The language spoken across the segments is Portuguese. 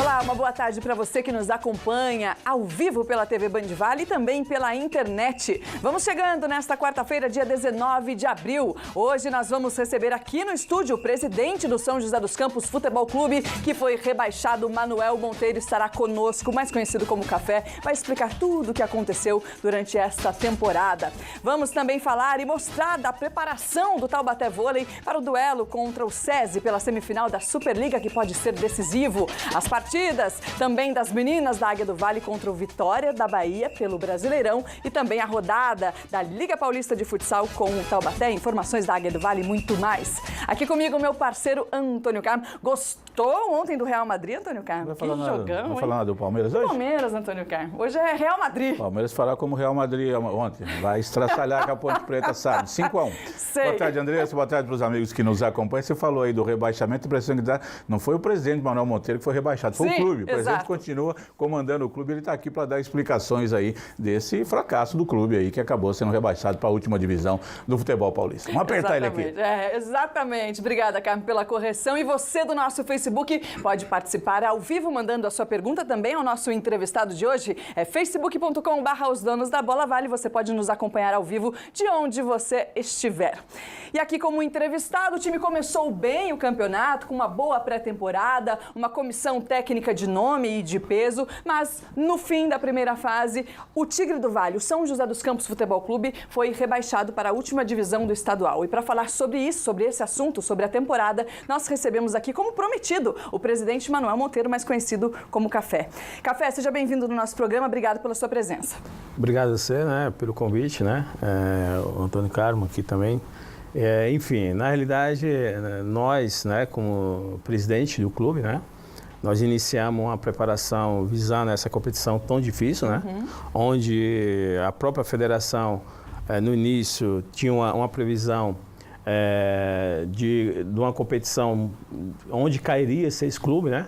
Olá, uma boa tarde para você que nos acompanha ao vivo pela TV Band Vale e também pela internet. Vamos chegando nesta quarta-feira, dia 19 de abril. Hoje nós vamos receber aqui no estúdio o presidente do São José dos Campos Futebol Clube, que foi rebaixado. Manuel Monteiro estará conosco, mais conhecido como Café, vai explicar tudo o que aconteceu durante esta temporada. Vamos também falar e mostrar da preparação do Taubaté Vôlei para o duelo contra o SESI pela semifinal da Superliga, que pode ser decisivo. As partidas também das meninas da Águia do Vale contra o Vitória da Bahia pelo Brasileirão e também a rodada da Liga Paulista de Futsal com o Taubaté, informações da Águia do Vale e muito mais. Aqui comigo meu parceiro Antônio Carmo. Gostou ontem do Real Madrid, Antônio Carmo? Que jogão, hein? Vai falar do Palmeiras hoje? Palmeiras, Antônio Carmo. Hoje é Real Madrid. Palmeiras fará como Real Madrid ontem. Vai estraçalhar com a Ponte Preta, sabe? 5-1. Boa tarde, Andressa. Boa tarde para os amigos que nos acompanham. Você falou aí do rebaixamento, a impressão que dá. Não foi o presidente Manuel Monteiro que foi rebaixado, foi o clube. O presidente continua comandando o clube. Ele está aqui para dar explicações aí desse fracasso do clube aí, que acabou sendo rebaixado para a última divisão do futebol paulista. Vamos apertar ele aqui. Exatamente. Obrigada, Carmen, pela correção. E você do nosso Facebook pode participar ao vivo, mandando a sua pergunta também ao nosso entrevistado de hoje. É facebook.com/os donos da bola vale. Você pode nos acompanhar ao vivo de onde você estiver. E aqui como entrevistado, o time começou bem o campeonato, com uma boa pré-temporada, uma comissão técnica de nome e de peso, mas no fim da primeira fase, o Tigre do Vale, o São José dos Campos Futebol Clube, foi rebaixado para a última divisão do estadual. E para falar sobre isso, sobre esse assunto, sobre a temporada, nós recebemos aqui, como prometido, o presidente Manuel Monteiro, mais conhecido como Café. Café, seja bem-vindo no nosso programa, obrigado pela sua presença. Obrigado a você, pelo convite, o Antônio Carmo aqui também. Enfim, na realidade, nós, como presidente do clube, nós iniciamos uma preparação visando essa competição tão difícil, onde a própria federação, no início, tinha uma previsão de uma competição onde cairia 6 clubes,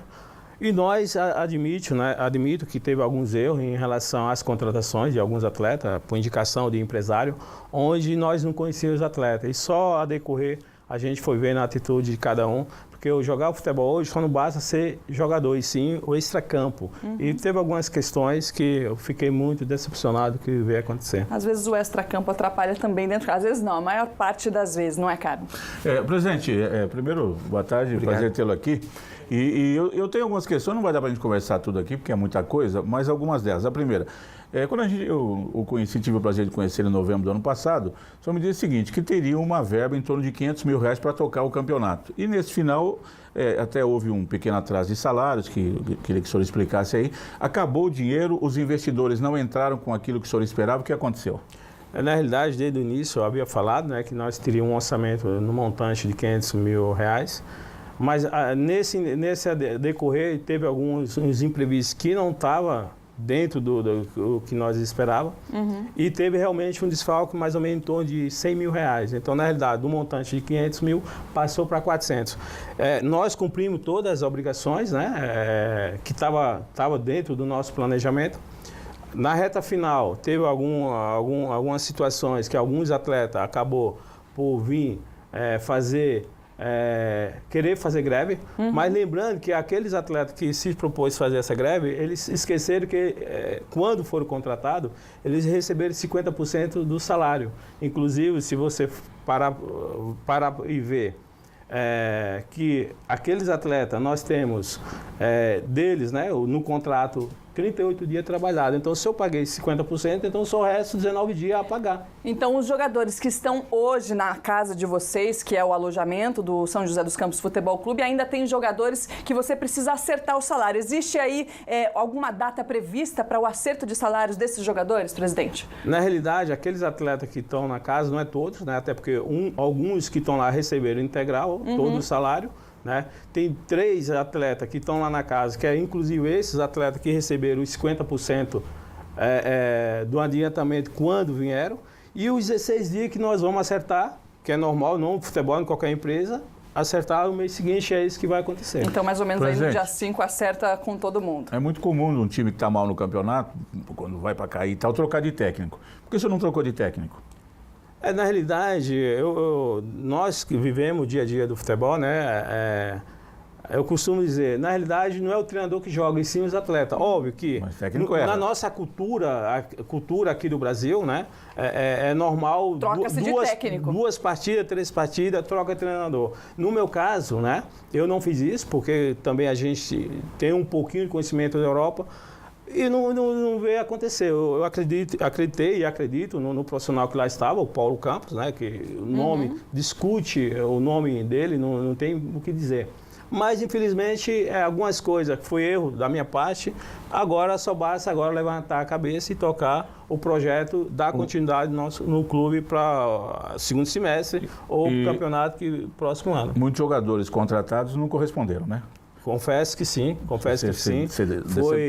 E nós admito que teve alguns erros em relação às contratações de alguns atletas, por indicação de empresário, onde nós não conhecíamos os atletas. E só a decorrer a gente foi vendo a atitude de cada um, porque eu jogar o futebol hoje só não basta ser jogador, e sim o extracampo. E teve algumas questões que eu fiquei muito decepcionado que veio acontecer. Às vezes o extracampo atrapalha também dentro, às vezes não, a maior parte das vezes, não é, Carlos? Presidente, primeiro, boa tarde, Obrigado. Prazer tê-lo aqui. E eu tenho algumas questões, não vai dar para a gente conversar tudo aqui, porque é muita coisa, mas algumas delas. A primeira, quando eu o conheci, tive o prazer de conhecer ele em novembro do ano passado, o senhor me disse o seguinte, que teria uma verba em torno de R$500 mil para tocar o campeonato. E nesse final, até houve um pequeno atraso de salários, que eu queria que o senhor explicasse aí. Acabou o dinheiro, os investidores não entraram com aquilo que o senhor esperava, o que aconteceu? Na realidade, desde o início, eu havia falado que nós teríamos um orçamento no montante de R$500 mil, mas nesse decorrer teve alguns imprevistos que não estavam dentro do que nós esperávamos e teve realmente um desfalque mais ou menos em torno de R$100 mil. Então, na realidade, do montante de R$500 mil passou para 400. Nós cumprimos todas as obrigações que estava dentro do nosso planejamento. Na reta final, teve algumas situações que alguns atletas acabou por vir querer fazer greve, mas lembrando que aqueles atletas que se propôs fazer essa greve, eles esqueceram que quando foram contratados, eles receberam 50% do salário. Inclusive, se você parar e ver que aqueles atletas, nós temos deles, no contrato, 38 dias trabalhados. Então, se eu paguei 50%, então só o resto 19 dias a pagar. Então, os jogadores que estão hoje na casa de vocês, que é o alojamento do São José dos Campos Futebol Clube, ainda tem jogadores que você precisa acertar o salário. Existe aí alguma data prevista para o acerto de salários desses jogadores, presidente? Na realidade, aqueles atletas que estão na casa, não é todos, até porque alguns que estão lá receberam integral, todo o salário. Tem 3 atletas que estão lá na casa, que é inclusive esses atletas que receberam os 50% do adiantamento quando vieram, e os 16 dias que nós vamos acertar, que é normal, não no futebol, em qualquer empresa, acertar no mês seguinte, é isso que vai acontecer. Então, mais ou menos aí no dia 5 acerta com todo mundo. É muito comum um time que está mal no campeonato, quando vai para cair e tal, trocar de técnico. Por que o senhor não trocou de técnico? Na realidade, nós que vivemos o dia a dia do futebol, Eu costumo dizer, na realidade, não é o treinador que joga, e sim os atletas. Óbvio que na nossa cultura, a cultura aqui do Brasil, né, é normal duas partidas, 3 partidas, troca treinador. No meu caso, né, eu não fiz isso, porque também a gente tem um pouquinho de conhecimento da Europa, e não veio acontecer. Eu acreditei e acredito no profissional que lá estava, o Paulo Campos, né, que o nome, discute o nome dele, não tem o que dizer. Mas, infelizmente, algumas coisas que foi erro da minha parte, agora só basta agora levantar a cabeça e tocar o projeto, dar continuidade no clube para segundo semestre ou campeonato próximo ano. Muitos jogadores contratados não corresponderam, né? Confesso que sim,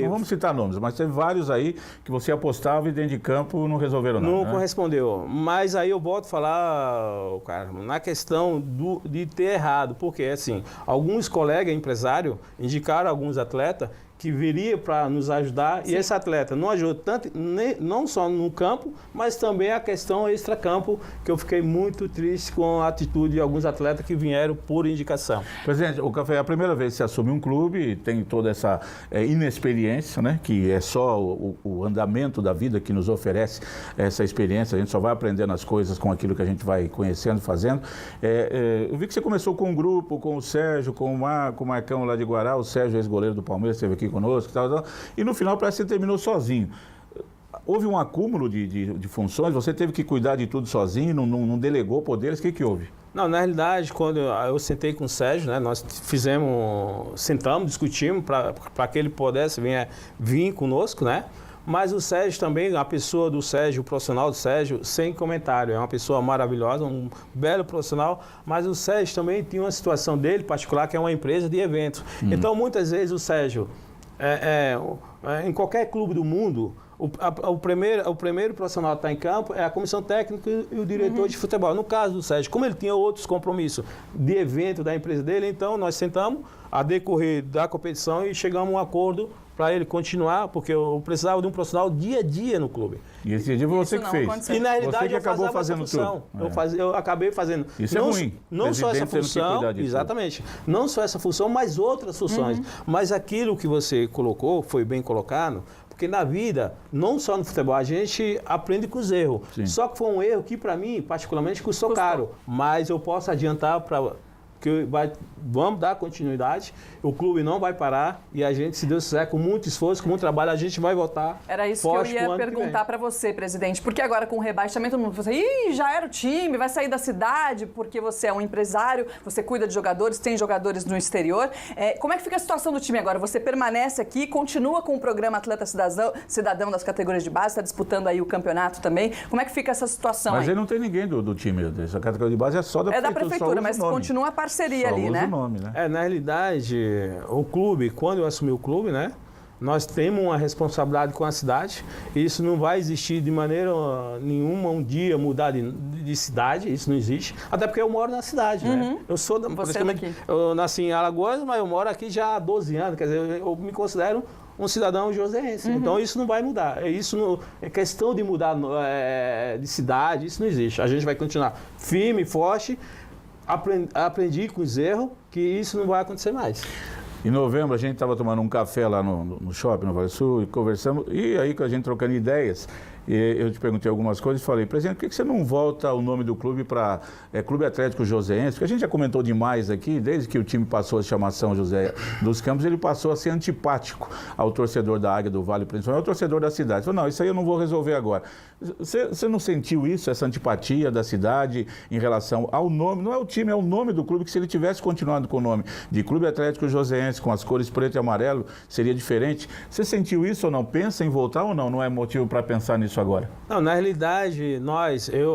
Não vamos citar nomes, mas teve vários aí que você apostava e dentro de campo não resolveram nada. Não correspondeu, mas aí eu volto a falar, cara, na questão de ter errado, porque assim, alguns colegas empresários indicaram alguns atletas que viria para nos ajudar, sim, e esse atleta não ajuda tanto, não só no campo, mas também a questão extracampo, que eu fiquei muito triste com a atitude de alguns atletas que vieram por indicação. Presidente, o Café é a primeira vez que você assume um clube, tem toda essa inexperiência, né, que é só o andamento da vida que nos oferece essa experiência, a gente só vai aprendendo as coisas com aquilo que a gente vai conhecendo, fazendo. Eu vi que você começou com um grupo, com o Sérgio, com o Marcão lá de Guará, o Sérgio, ex-goleiro do Palmeiras, esteve aqui conosco, e no final parece que você terminou sozinho. Houve um acúmulo de funções, você teve que cuidar de tudo sozinho, não delegou poderes, o que houve? Não, na realidade, quando eu sentei com o Sérgio, né, nós sentamos, discutimos para que ele pudesse vir conosco, né? Mas o Sérgio também, a pessoa do Sérgio, o profissional do Sérgio, sem comentário, é uma pessoa maravilhosa, um belo profissional, mas o Sérgio também tinha uma situação dele particular, que é uma empresa de eventos. Então, muitas vezes o Sérgio, em qualquer clube do mundo, o primeiro profissional que está em campo é a comissão técnica e o diretor de futebol. No caso do Sérgio, como ele tinha outros compromissos de evento da empresa dele, então nós sentamos a decorrer da competição e chegamos a um acordo para ele continuar, porque eu precisava de um profissional dia a dia no clube. E esse dia você que fez. Aconteceu. E na realidade você que acabou fazendo tudo. Eu acabei fazendo. Isso é ruim. Não só essa função, exatamente. Não só essa função, mas outras funções. Mas aquilo que você colocou, foi bem colocado, porque na vida, não só no futebol, a gente aprende com os erros. Sim. Só que foi um erro que, para mim, particularmente, custou caro. Mas eu posso adiantar que vamos dar continuidade, o clube não vai parar e a gente, se Deus quiser, com muito esforço, com muito trabalho, a gente vai voltar. Era isso que eu ia perguntar para você, presidente, porque agora com o rebaixamento, todo mundo fala assim, já era o time, vai sair da cidade, porque você é um empresário, você cuida de jogadores, tem jogadores no exterior. Como é que fica a situação do time agora? Você permanece aqui, continua com o programa Atleta Cidadão das categorias de base, está disputando aí o campeonato também. Como é que fica essa situação? Mas aí não tem ninguém do time, essa categoria de base é só da prefeitura. É da prefeitura, mas continua a parceria ali, né? O nome, né? Na realidade, o clube, quando eu assumi o clube, né? Nós temos uma responsabilidade com a cidade. Isso não vai existir de maneira nenhuma um dia mudar de cidade, isso não existe. Até porque eu moro na cidade, né? Eu sou eu nasci em Alagoas, mas eu moro aqui já há 12 anos, quer dizer, eu me considero um cidadão joseense. Então isso não vai mudar. Isso é questão de mudar de cidade, isso não existe. A gente vai continuar firme, forte. Aprendi com os erros que isso não vai acontecer mais. Em novembro, a gente estava tomando um café lá no shopping, no Vale Sul, e conversamos, e aí com a gente trocando ideias, eu te perguntei algumas coisas e falei, presidente, por que você não volta o nome do clube para Clube Atlético Joseense? Porque a gente já comentou demais aqui, desde que o time passou a se chamar São José dos Campos, ele passou a ser antipático ao torcedor da Águia do Vale, principalmente ao torcedor da cidade. Falei, não, isso aí eu não vou resolver agora. Você não sentiu isso, essa antipatia da cidade em relação ao nome? Não é o time, é o nome do clube, que se ele tivesse continuado com o nome de Clube Atlético Joseense, com as cores preto e amarelo, seria diferente. Você sentiu isso ou não? Pensa em voltar ou não? Não é motivo para pensar nisso agora? Não, na realidade,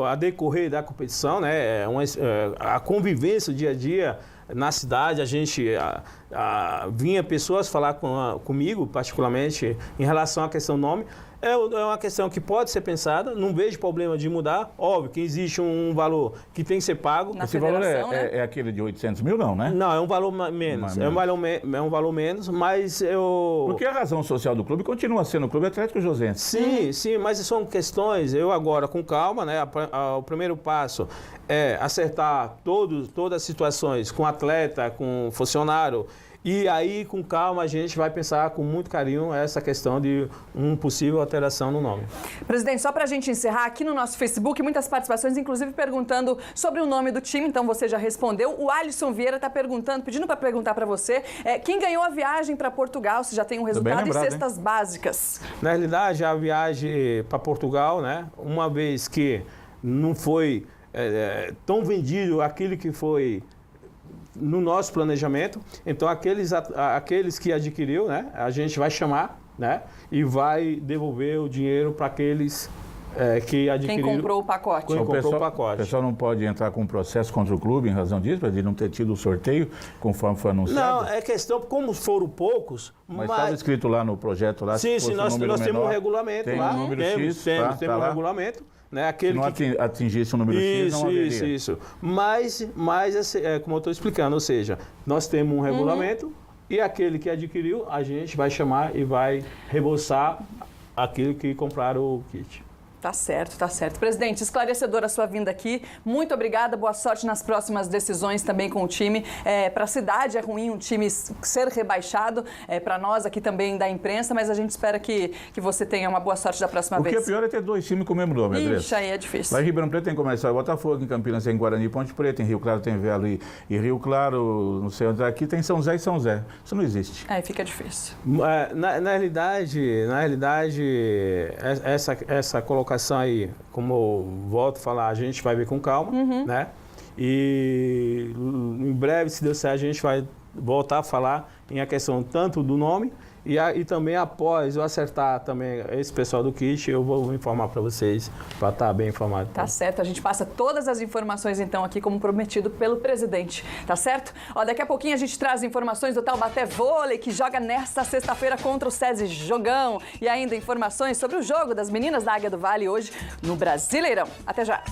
a decorrer da competição, né, a convivência, o dia a dia na cidade, a gente vinha pessoas falar comigo, particularmente, em relação à questão do nome. É uma questão que pode ser pensada, não vejo problema de mudar. Óbvio que existe um valor que tem que ser pago. Esse valor é aquele de 800 mil, não, né? Não, é um valor menos. É um valor menos, mas eu... Porque a razão social do clube continua sendo o Clube Atlético Joseense. Sim, sim, mas são questões, eu agora com calma, né? O primeiro passo é acertar todas as situações com atleta, com funcionário E aí, com calma, a gente vai pensar com muito carinho essa questão de uma possível alteração no nome. Presidente, só para a gente encerrar, aqui no nosso Facebook, muitas participações, inclusive perguntando sobre o nome do time, então você já respondeu. O Alisson Vieira está pedindo para perguntar para você quem ganhou a viagem para Portugal, se já tem um resultado lembrado, e cestas básicas. Na realidade, a viagem para Portugal, né, uma vez que não foi tão vendido aquilo que foi no nosso planejamento, então aqueles que adquiriu, né, a gente vai chamar, né, e vai devolver o dinheiro para aqueles que adquiriram. Quem comprou o pacote. Quem comprou o O pacote. pessoal não pode entrar com um processo contra o clube em razão disso, para ele não ter tido o sorteio conforme foi anunciado? Não, é questão, como foram poucos, Mas estava escrito lá no projeto, lá, sim, se fosse nós um número temos um menor, regulamento tem lá. um número X, temos tá um lá. regulamento. Né, Se aquele não atingisse o número X, não haveria. Isso. Mas como eu estou explicando, ou seja, nós temos um regulamento e aquele que adquiriu, a gente vai chamar e vai reembolsar aquele que compraram o kit. Tá certo, tá certo. Presidente, esclarecedora a sua vinda aqui. Muito obrigada, boa sorte nas próximas decisões também com o time. Para a cidade é ruim um time ser rebaixado, para nós aqui também da imprensa, mas a gente espera que você tenha uma boa sorte da próxima vez. O que é pior é ter dois times com o mesmo nome, Andressa. Ixi, aí é difícil. Lá em Ribeirão Preto tem Comercial e Botafogo, em Campinas tem Guarani e Ponte Preta, em Rio Claro tem Velo e Rio Claro, não sei onde, aqui tem São Zé e São Zé. Isso não existe. Fica difícil. Na realidade, essa colocação aí, como eu volto a falar, a gente vai ver com calma, né? E em breve, se Deus quiser, a gente vai voltar a falar em a questão tanto do nome e também após eu acertar também esse pessoal do kit, eu vou informar para vocês, para estar bem informado. Tá certo, a gente passa todas as informações então aqui como prometido pelo presidente, tá certo? Daqui a pouquinho a gente traz informações do Taubaté Vôlei, que joga nesta sexta-feira contra o SESI Jogão, e ainda informações sobre o jogo das meninas da Águia do Vale hoje no Brasileirão. Até já!